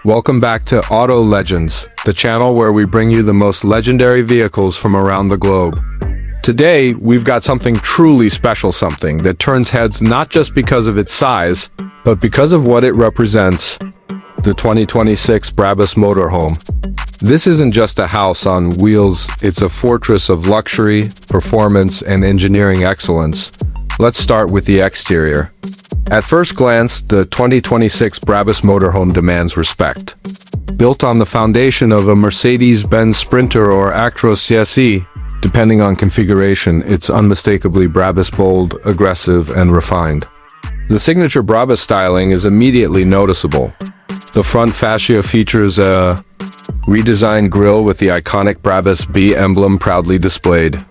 Welcome back to Auto Legends, the channel where we bring you the most legendary vehicles from around the globe. Today, we've got something truly special, something that turns heads not just because of its size, but because of what it represents: the 2026 Brabus Motorhome. This isn't just a house on wheels, it's a fortress of luxury, performance, and engineering excellence. Let's start with the exterior. At first glance, the 2026 Brabus Motorhome demands respect. Built on the foundation of a Mercedes-Benz Sprinter or Actros CSE, depending on configuration, it's unmistakably Brabus, bold, aggressive, and refined. The signature Brabus styling is immediately noticeable. The front fascia features a redesigned grille with the iconic Brabus B emblem proudly displayed.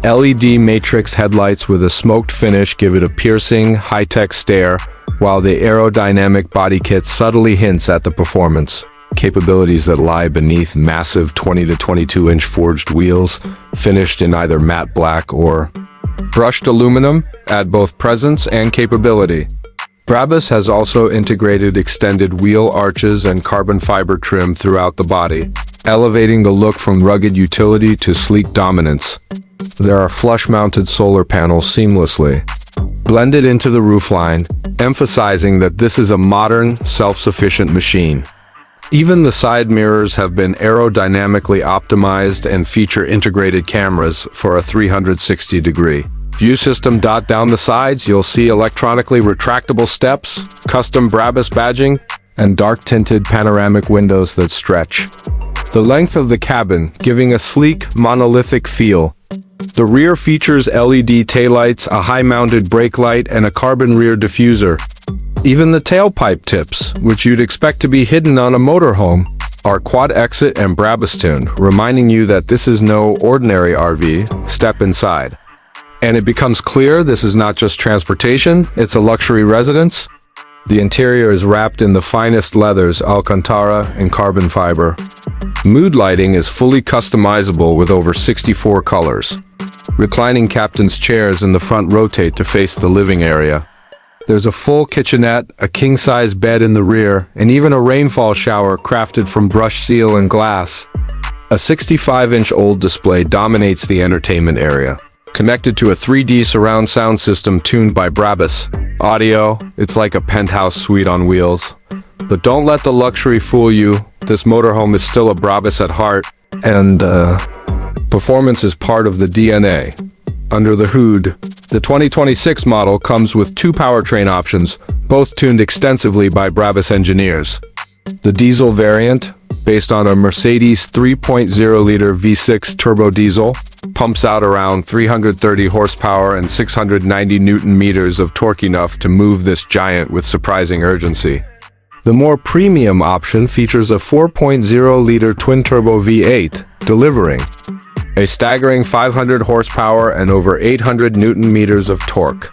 LED matrix headlights with a smoked finish give it a piercing, high-tech stare, while the aerodynamic body kit subtly hints at the performance capabilities that lie beneath massive 20 to 22-inch forged wheels, finished in either matte black or brushed aluminum, add both presence and capability. Brabus has also integrated extended wheel arches and carbon fiber trim throughout the body, elevating the look from rugged utility to sleek dominance. There are flush-mounted solar panels seamlessly blended into the roofline, emphasizing that this is a modern, self-sufficient machine. Even the side mirrors have been aerodynamically optimized and feature integrated cameras for a 360-degree view system. Down the sides, you'll see electronically retractable steps, custom Brabus badging, and dark-tinted panoramic windows that stretch the length of the cabin, giving a sleek, monolithic feel. The rear features LED taillights, a high-mounted brake light, and a carbon rear diffuser. Even the tailpipe tips, which you'd expect to be hidden on a motorhome, are quad exit and Brabus tuned, reminding you that this is no ordinary RV. Step inside, and it becomes clear this is not just transportation, it's a luxury residence. The interior is wrapped in the finest leathers, Alcantara, and carbon fiber. Mood lighting is fully customizable with over 64 colors. Reclining captain's chairs in the front rotate to face the living area. There's a full kitchenette, a king-size bed in the rear, and even a rainfall shower crafted from brushed steel and glass. A 65-inch OLED display dominates the entertainment area, connected to a 3D surround sound system tuned by Brabus. Audio, it's like a penthouse suite on wheels. But don't let the luxury fool you. This motorhome is still a Brabus at heart, and performance is part of the DNA. Under the hood, the 2026 model comes with two powertrain options, both tuned extensively by Brabus engineers. The diesel variant, based on a Mercedes 3.0-liter V6 turbo diesel, pumps out around 330 horsepower and 690 newton-meters of torque, enough to move this giant with surprising urgency. The more premium option features a 4.0-liter twin-turbo V8, delivering a staggering 500 horsepower and over 800 newton-meters of torque.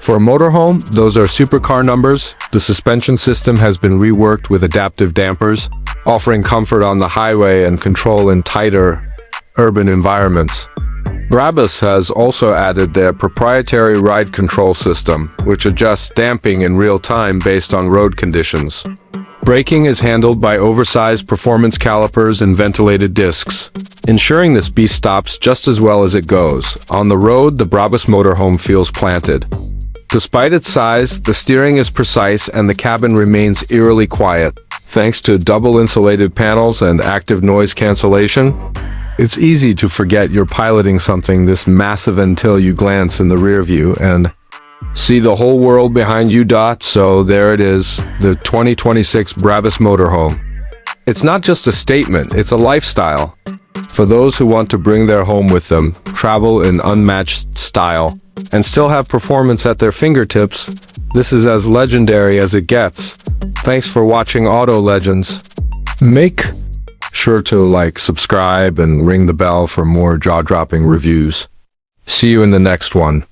For a motorhome, those are supercar numbers. The suspension system has been reworked with adaptive dampers, offering comfort on the highway and control in tighter urban environments. Brabus has also added their proprietary ride control system, which adjusts damping in real time based on road conditions. Braking is handled by oversized performance calipers and ventilated discs, ensuring this beast stops just as well as it goes. On the road, the Brabus Motorhome feels planted. Despite its size, the steering is precise and the cabin remains eerily quiet. Thanks to double insulated panels and active noise cancellation, it's easy to forget you're piloting something this massive until you glance in the rear view and see the whole world behind you. So there it is, the 2026 Brabus Motorhome. It's not just a statement, it's a lifestyle. For those who want to bring their home with them, travel in unmatched style, and still have performance at their fingertips, this is as legendary as it gets. Thanks for watching Auto Legends. Make sure to like, subscribe, and ring the bell for more jaw-dropping reviews. See you in the next one.